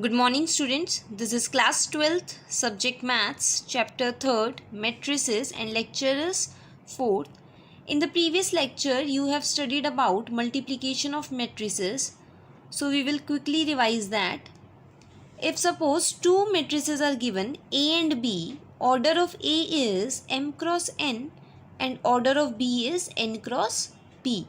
Good morning students. This is class 12th subject maths chapter 3rd matrices and lecture is 4th. In the previous lecture you have studied about multiplication of matrices. So we will quickly revise that. If suppose two matrices are given A and B, order of A is m cross n and order of B is n cross p.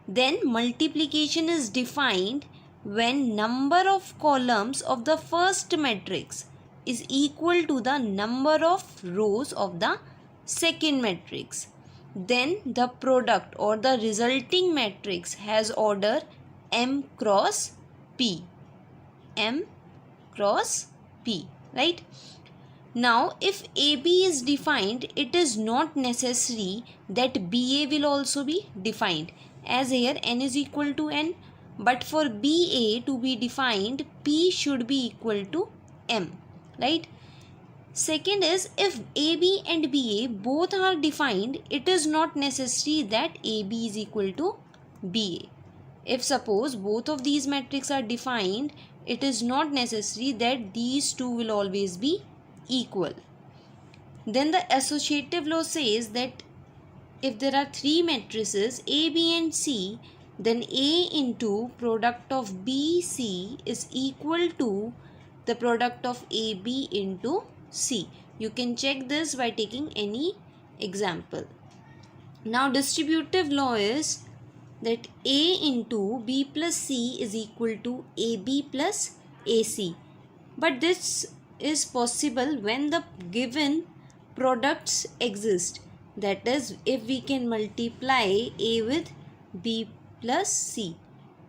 Then multiplication is defined when number of columns of the first matrix is equal to the number of rows of the second matrix. Then the product or the resulting matrix has order m cross p. M cross P, right? Now, if AB is defined, it is not necessary that BA will also be defined, as here n is equal to n, but for BA to be defined, P should be equal to M, right? Second is, if AB and BA both are defined, it is not necessary that AB is equal to BA. If suppose both of these matrices are defined, it is not necessary that these two will always be equal. Then the associative law says that if there are three matrices A, B and C, then A into product of B, C is equal to the product of AB into C. You can check this by taking any example. Now distributive law is that A into B plus C is equal to AB plus AC. But this is possible when the given products exist. That is, if we can multiply A with B plus C.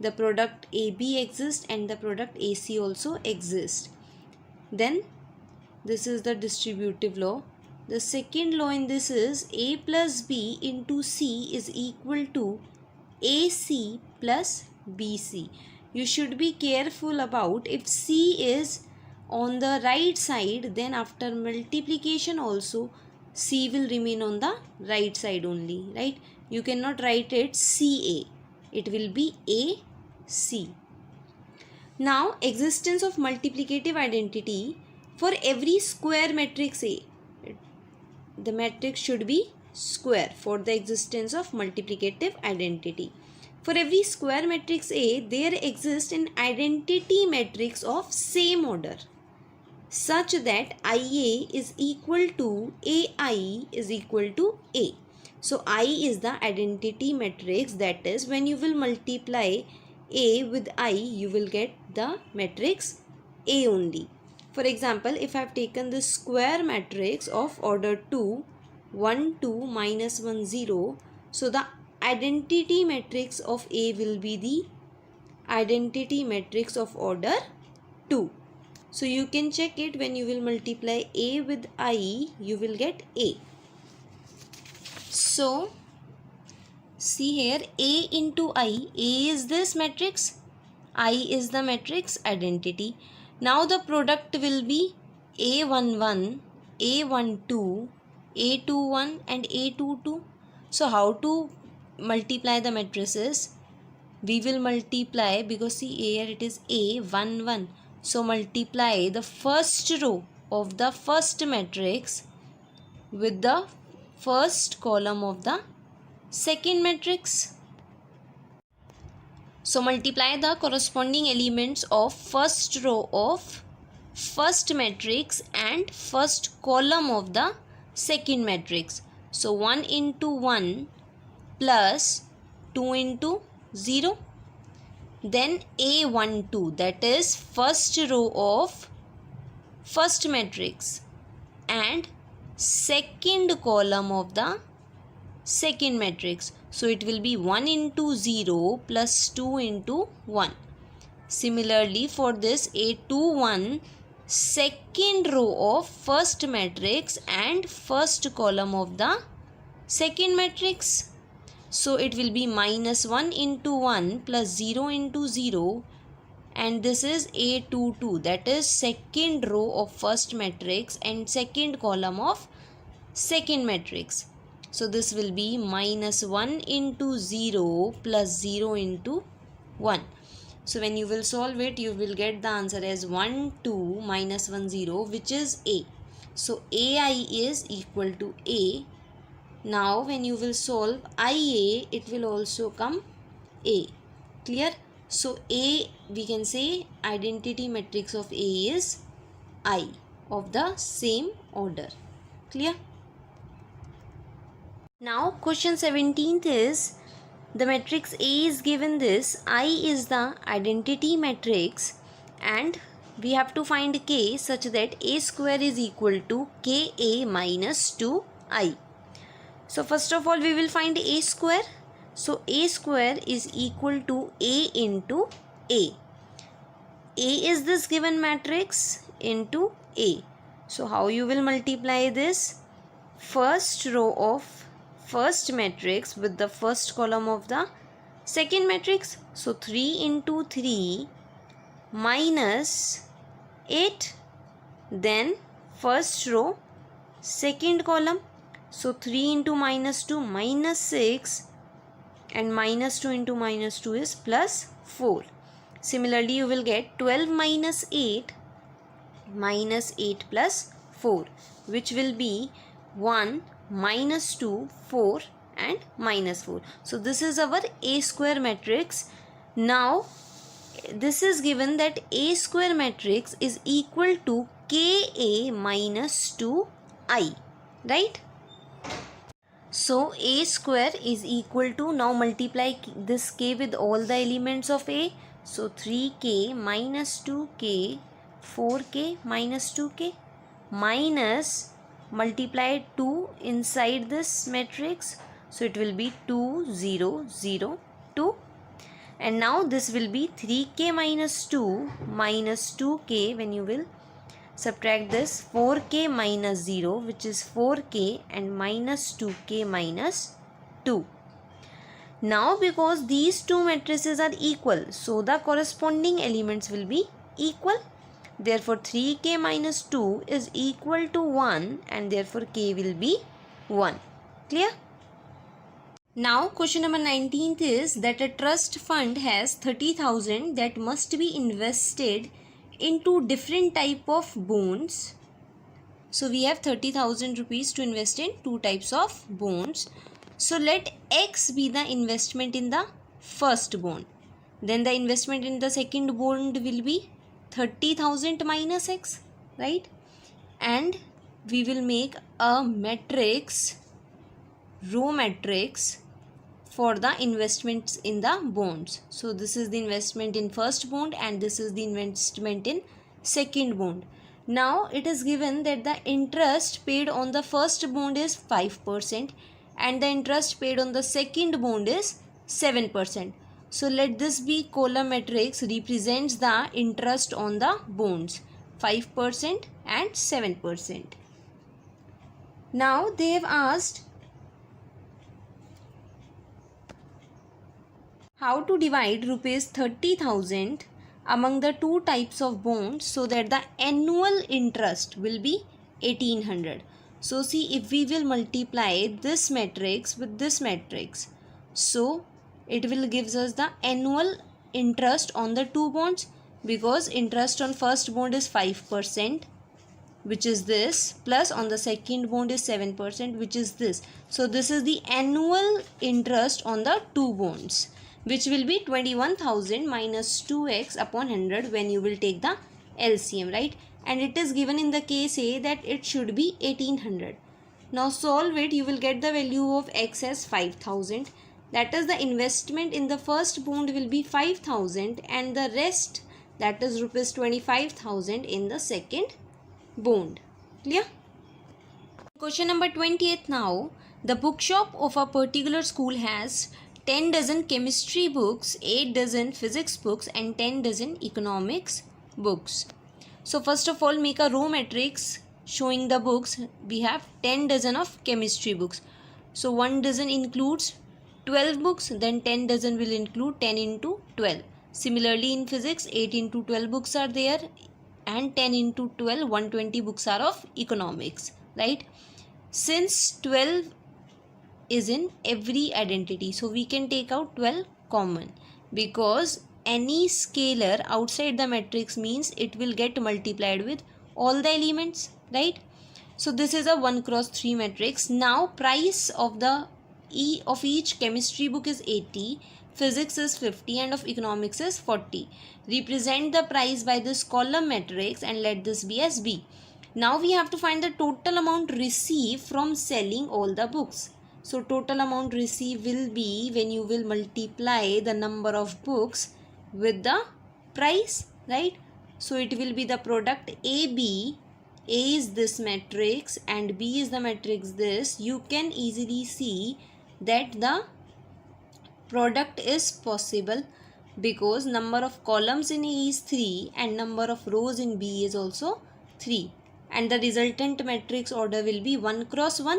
The product AB exists and the product AC also exists. Then this is the distributive law. The second law in this is A plus B into C is equal to AC plus BC. You should be careful about if C is on the right side, then after multiplication also C will remain on the right side only, right? You cannot write it CA. It will be AC. Now, existence of multiplicative identity for every square matrix A. The matrix should be square for the existence of multiplicative identity. For every square matrix A, there exists an identity matrix of same order such that IA is equal to AI is equal to A. So I is the identity matrix, that is when you will multiply A with I, you will get the matrix A only. For example, if I have taken this square matrix of order 2, 1, 2, minus 1, 0. So the identity matrix of A will be the identity matrix of order 2. So you can check it when you will multiply A with I, you will get A. So see here, A into I, A is this matrix, I is the matrix identity. Now the product will be A11, A12, A21 and A22. So how to multiply the matrices? We will multiply, because see here it is A11. So multiply the first row of the first matrix with the first column of the second matrix. So multiply the corresponding elements of first row of first matrix and first column of the second matrix. So 1 into 1 plus 2 into 0. Then A12, that is first row of first matrix and second column of the second matrix. So it will be 1 into 0 plus 2 into 1. Similarly, for this A21, second row of first matrix and first column of the second matrix. So it will be minus 1 into 1 plus 0 into 0, and this is A22, that is second row of first matrix and second column of second matrix. So this will be minus 1 into 0 plus 0 into 1. So when you will solve it, you will get the answer as 1, 2, minus 1, 0, which is A. So AI is equal to A. Now when you will solve IA, it will also come A. Clear? So A, we can say identity matrix of A is I of the same order. Clear? Now question 17th is, the matrix A is given this, I is the identity matrix, and we have to find K such that A square is equal to KA minus 2I. So first of all we will find A square. So A square is equal to A into A. A is this given matrix into A. So how you will multiply this? First row of first matrix with the first column of the second matrix. So 3 into 3 minus 8, then first row second column. So 3 into minus 2 minus 6, and minus 2 into minus 2 is plus 4. Similarly you will get 12 minus 8 plus 4, which will be 1, minus 2, 4 and minus 4. So this is our A square matrix. Now this is given that A square matrix is equal to KA minus 2I, right? So A square is equal to, now multiply this K with all the elements of A. So 3K minus 2K, 4K minus 2K, minus multiply 2 inside this matrix. So it will be 2, 0, 0, 2. And now this will be 3K minus 2 minus 2K. When you will subtract this, 4K minus 0, which is 4K, and minus 2K minus 2. Now because these two matrices are equal, so the corresponding elements will be equal. Therefore 3K minus 2 is equal to 1, and therefore K will be 1. Clear? Now question number 19th is that a trust fund has 30,000 that must be invested into different type of bonds. So we have 30,000 rupees to invest in two types of bonds. So let X be the investment in the first bond. Then the investment in the second bond will be 30,000 minus X, right? And we will make a matrix, row matrix, for the investments in the bonds. So this is the investment in first bond and this is the investment in second bond. Now it is given that the interest paid on the first bond is 5% and the interest paid on the second bond is 7%. So let this be column matrix represents the interest on the bonds, 5% and 7%. Now they have asked how to divide rupees 30,000 among the two types of bonds so that the annual interest will be 1800. So see, if we will multiply this matrix with this matrix, so it will gives us the annual interest on the two bonds, because interest on first bond is 5%, which is this, plus on the second bond is 7%, which is this. So this is the annual interest on the two bonds, which will be 21,000 minus 2x upon 100 when you will take the LCM, right? And it is given in the case A that it should be 1800. Now solve it, you will get the value of x as 5,000. That is, the investment in the first bond will be 5,000 and the rest, that is rupees 25,000, in the second bond. Clear? Question number 28 now. The bookshop of a particular school has 10 dozen chemistry books, 8 dozen physics books and 10 dozen economics books. So first of all make a row matrix showing the books. We have 10 dozen of chemistry books. So 1 dozen includes 12 books, then 10 dozen will include 10 into 12. Similarly in physics 8 into 12 books are there and 10 into 12 120 books are of economics, right? Since 12 is in every identity, so we can take out 12 common, because any scalar outside the matrix means it will get multiplied with all the elements, right? So this is a 1 cross 3 matrix. Now price of the of each chemistry book is 80, physics is 50 and of economics is 40. Represent the price by this column matrix and let this be as B. Now we have to find the total amount received from selling all the books. So total amount received will be when you will multiply the number of books with the price, right? So it will be the product AB. A is this matrix and B is the matrix this. You can easily see that the product is possible because number of columns in A is 3 and number of rows in B is also 3. And the resultant matrix order will be 1 cross 1,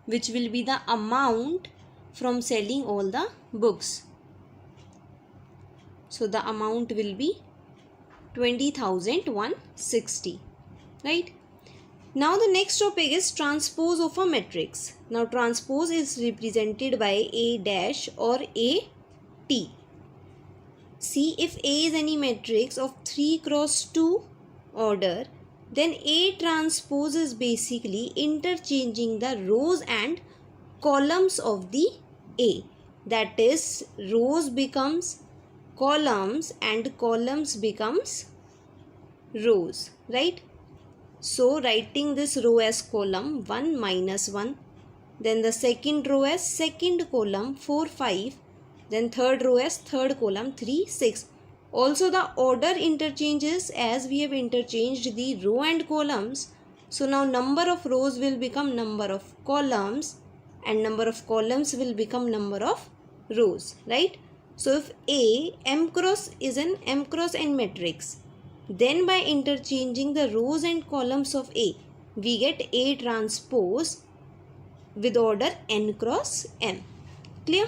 which will be the amount from selling all the books. So the amount will be 20,160, right? Now the next topic is transpose of a matrix. Now transpose is represented by A dash or A T. See, if A is any matrix of 3 cross 2 order, then A transpose is basically interchanging the rows and columns of the A. That is, rows becomes columns and columns becomes rows, right? So writing this row as column 1 minus 1, then the second row as second column 4 5, then third row as third column 3 6. Also the order interchanges as we have interchanged the row and columns. So now number of rows will become number of columns and number of columns will become number of rows, right? So if A m cross is an m cross n matrix, then by interchanging the rows and columns of A, we get A transpose with order n cross m. Clear?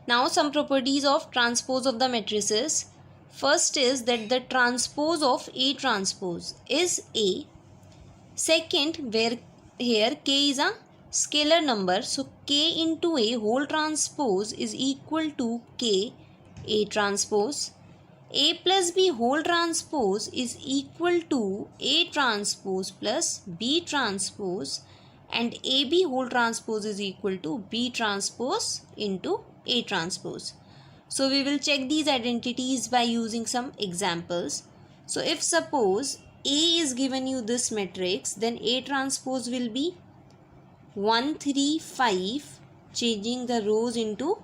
Now some properties of transpose of the matrices. First is that the transpose of A transpose is A. Second, where here K is a scalar number, so K into A whole transpose is equal to K A transpose. A plus B whole transpose is equal to A transpose plus B transpose, and AB whole transpose is equal to B transpose into A transpose. So we will check these identities by using some examples. So if suppose A is given you this matrix, then A transpose will be 1 3 5, changing the rows into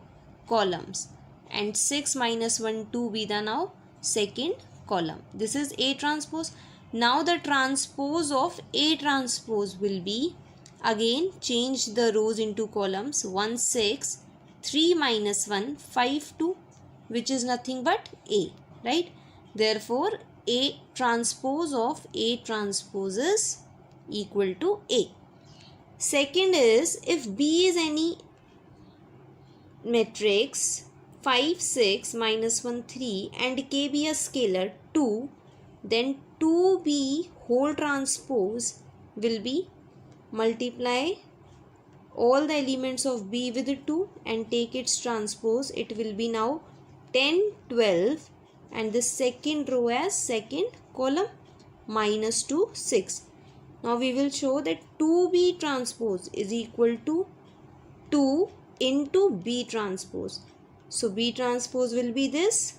columns, and 6 minus 1 2 be the now second column. This is A transpose. Now the transpose of A transpose will be, again change the rows into columns, 1 6, 3 minus 1 5 2, which is nothing but A, right? Therefore A transpose of A transpose is equal to A. Second is, if B is any matrix 5 6 minus 1 3 and K be a scalar 2, then 2B whole transpose will be multiply all the elements of B with 2 and take its transpose. It will be now 10 12, and the second row as second column minus 2 6. Now we will show that 2B transpose is equal to 2 into B transpose. So B transpose will be this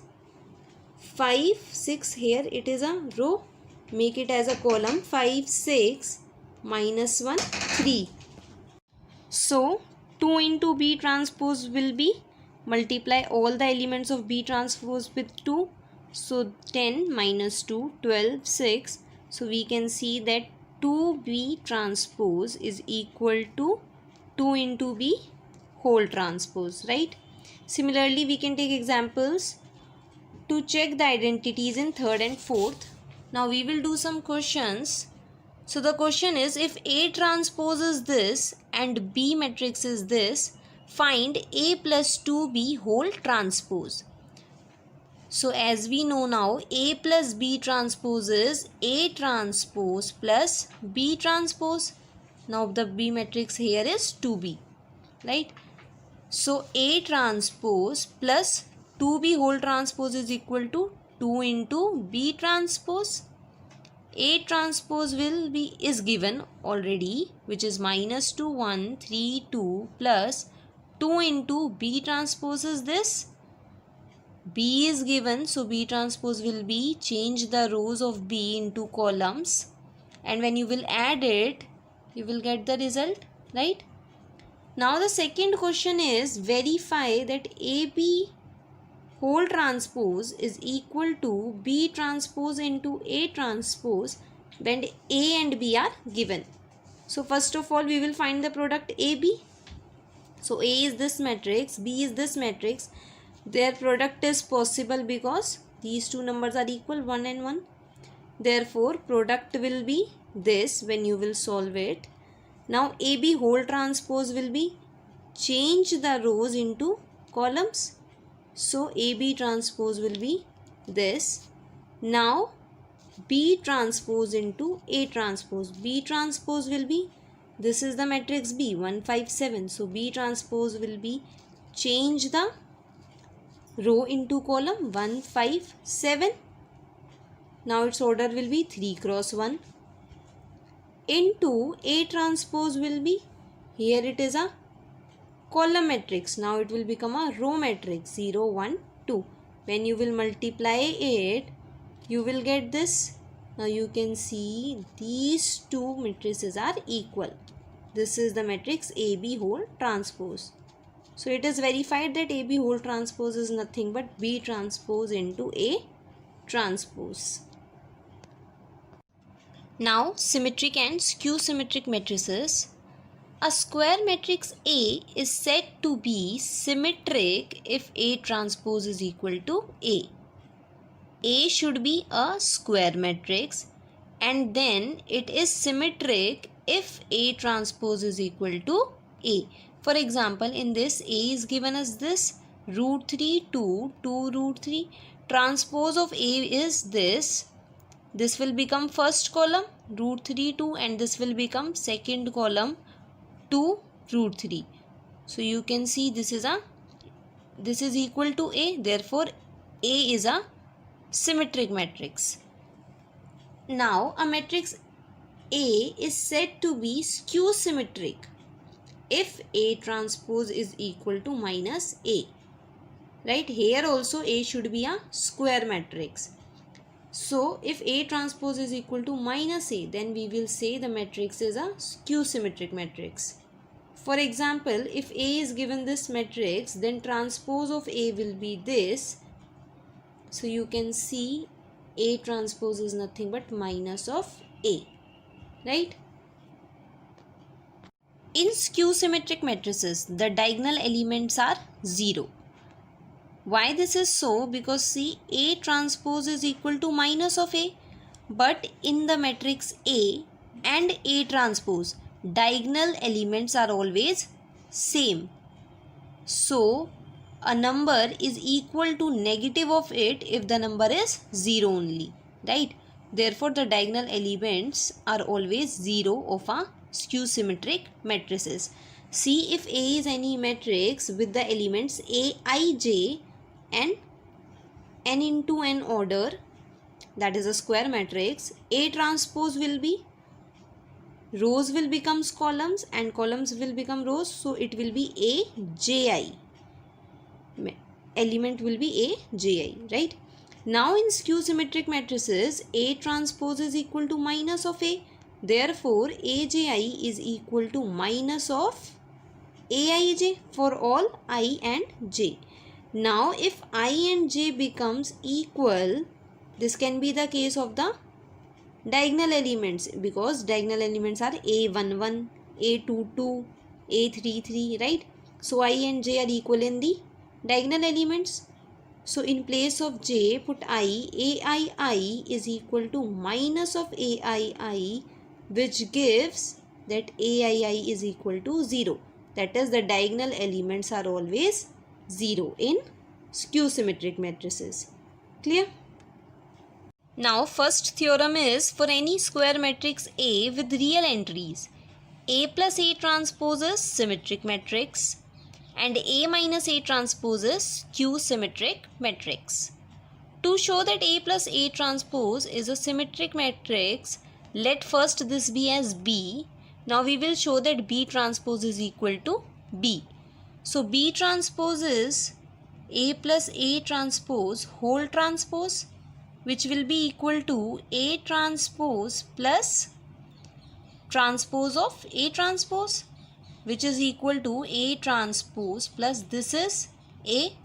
5 6, here it is a row, make it as a column 5 6 minus 1 3. So 2 into B transpose will be multiply all the elements of B transpose with 2. So 10 minus 2 12 6. So we can see that 2B transpose is equal to 2 into B whole transpose, right? Similarly, we can take examples to check the identities in third and fourth. Now we will do some questions. So the question is, if A transpose is this and B matrix is this, find A plus 2B whole transpose. So as we know now, A plus B transpose is A transpose plus B transpose. Now the B matrix here is 2B, right? So A transpose plus 2B whole transpose is equal to 2 into B transpose. A transpose is given already, which is minus 2 1 3 2 plus 2 into B transpose is this. B is given, so B transpose will be change the rows of B into columns, and when you will add it, you will get the result, right? Now the second question is verify that AB whole transpose is equal to B transpose into A transpose when A and B are given. So first of all we will find the product AB. So A is this matrix, B is this matrix. Their product is possible because these two numbers are equal, 1 and 1. Therefore product will be this when you will solve it. Now AB whole transpose will be change the rows into columns. So AB transpose will be this. Now B transpose into A transpose. B transpose will be, this is the matrix B, 1 5 7. So B transpose will be change the row into column, 1 5 7. Now its order will be 3 cross 1. Into A transpose will be, here it is a column matrix. Now it will become a row matrix, 0 1 2. When you will multiply it, you will get this. Now you can see these two matrices are equal. This is the matrix AB whole transpose. So it is verified that AB whole transpose is nothing but B transpose into A transpose. Now symmetric and skew symmetric matrices. A square matrix A is said to be symmetric if A transpose is equal to A. A should be a square matrix and then it is symmetric if A transpose is equal to A. For example, in this A is given as this, root 3 2 2 root 3. Transpose of A is this. This will become first column, root 3 2, and this will become second column, 2 root 3. So you can see this is equal to A, therefore A is a symmetric matrix. Now a matrix A is said to be skew symmetric if A transpose is equal to minus A. Right, here also A should be a square matrix. So if A transpose is equal to minus A, then we will say the matrix is a skew symmetric matrix. For example, if A is given this matrix, then transpose of A will be this. So you can see A transpose is nothing but minus of A, right? In skew symmetric matrices, the diagonal elements are 0. Why this is so? Because see, A transpose is equal to minus of A, but in the matrix A and A transpose, diagonal elements are always same. So a number is equal to negative of it if the number is 0 only, right? Therefore the diagonal elements are always 0 of a skew symmetric matrices. See, if A is any matrix with the elements A, I, J and n into n order, that is a square matrix, A transpose will be, rows will become columns and columns will become rows, so it will be A, J, I. Element will be A, J, I, right? Now in skew symmetric matrices, A transpose is equal to minus of A. Therefore, A, J, I is equal to minus of A, I, J for all I and J. Now if I and J becomes equal, this can be the case of the diagonal elements, because diagonal elements are A11, A22, A33, right? So I and J are equal in the diagonal elements. So in place of J, put I. AII is equal to minus of AII, which gives that AII is equal to 0. That is, the diagonal elements are always 0 in skew symmetric matrices. Clear? Now first theorem is, for any square matrix A with real entries, A plus A transpose is symmetric matrix. and A minus A transpose is skew-symmetric matrix. To show that A plus A transpose is a symmetric matrix, let first this be as B. Now we will show that B transpose is equal to B. So B transpose is A plus A transpose whole transpose, which will be equal to A transpose plus transpose of A transpose, which is equal to A transpose plus this is A.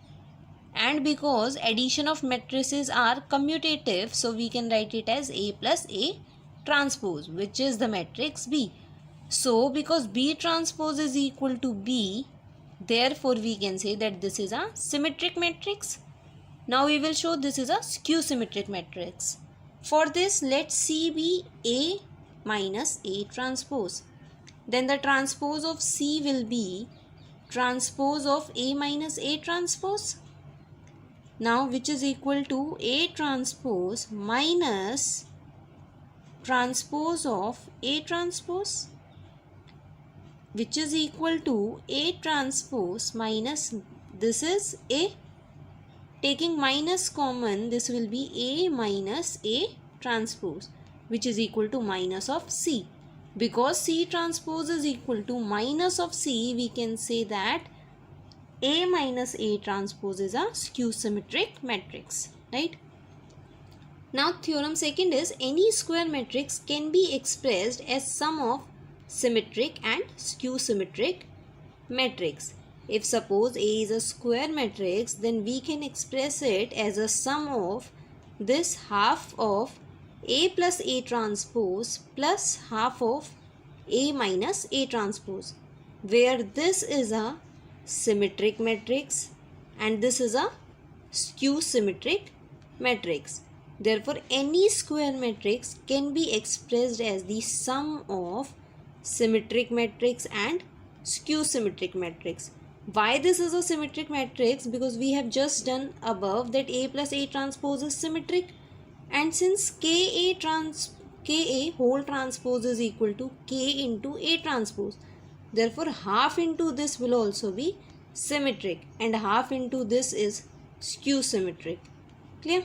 And because addition of matrices are commutative, so we can write it as A plus A transpose, which is the matrix B. So because B transpose is equal to B, therefore we can say that this is a symmetric matrix. Now we will show this is a skew-symmetric matrix. For this, let C be A minus A transpose. Then the transpose of C will be transpose of A minus A transpose. Now which is equal to A transpose minus transpose of A transpose, which is equal to A transpose minus this is A. Taking minus common, this will be A minus A transpose, which is equal to minus of C. Because C transpose is equal to minus of C, we can say that A minus A transpose is a skew-symmetric matrix, right? Now theorem second is any square matrix can be expressed as sum of symmetric and skew-symmetric matrix. If suppose A is a square matrix, then we can express it as a sum of this half of A plus A transpose plus half of A minus A transpose, where this is a symmetric matrix and this is a skew-symmetric matrix. Therefore, any square matrix can be expressed as the sum of symmetric matrix and skew-symmetric matrix. Why this is a symmetric matrix? Because we have just done above that A plus A transpose is symmetric, and since KA whole transpose is equal to K into A transpose, therefore half into this will also be symmetric and half into this is skew-symmetric. Clear?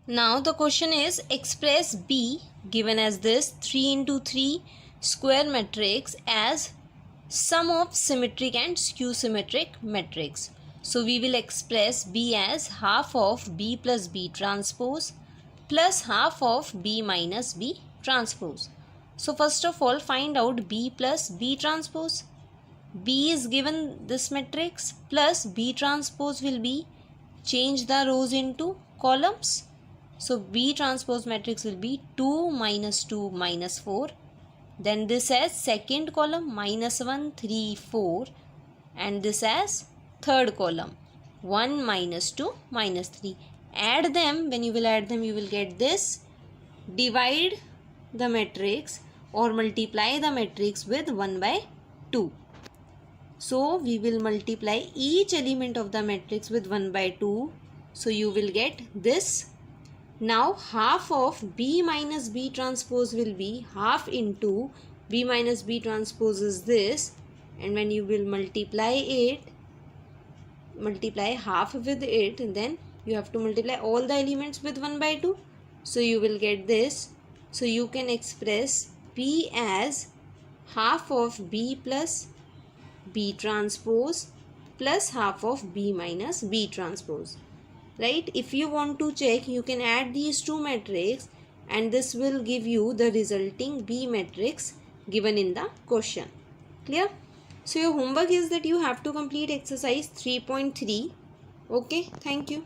Now the question is express B given as this 3 into 3 square matrix as sum of symmetric and skew-symmetric matrix. So we will express B as half of B plus B transpose plus half of B minus B transpose. So first of all, find out B plus B transpose. B is given this matrix plus B transpose will be change the rows into columns. So B transpose matrix will be 2 minus 2 minus 4. Then this as second column minus 1 3 4, and this as third column 1 minus 2 minus 3. Add them. When you will add them, you will get this. Divide the matrix or multiply the matrix with 1 by 2. So we will multiply each element of the matrix with 1 by 2. So you will get this. Now half of B minus B transpose will be half into B minus B transpose is this, and when you will multiply half with it, and then you have to multiply all the elements with 1 by 2. So you will get this. So you can express B as half of B plus B transpose plus half of B minus B transpose. Right? If you want to check, you can add these two matrices and this will give you the resulting B matrix given in the question. Clear? So your homework is that you have to complete exercise 3.3. Okay, thank you.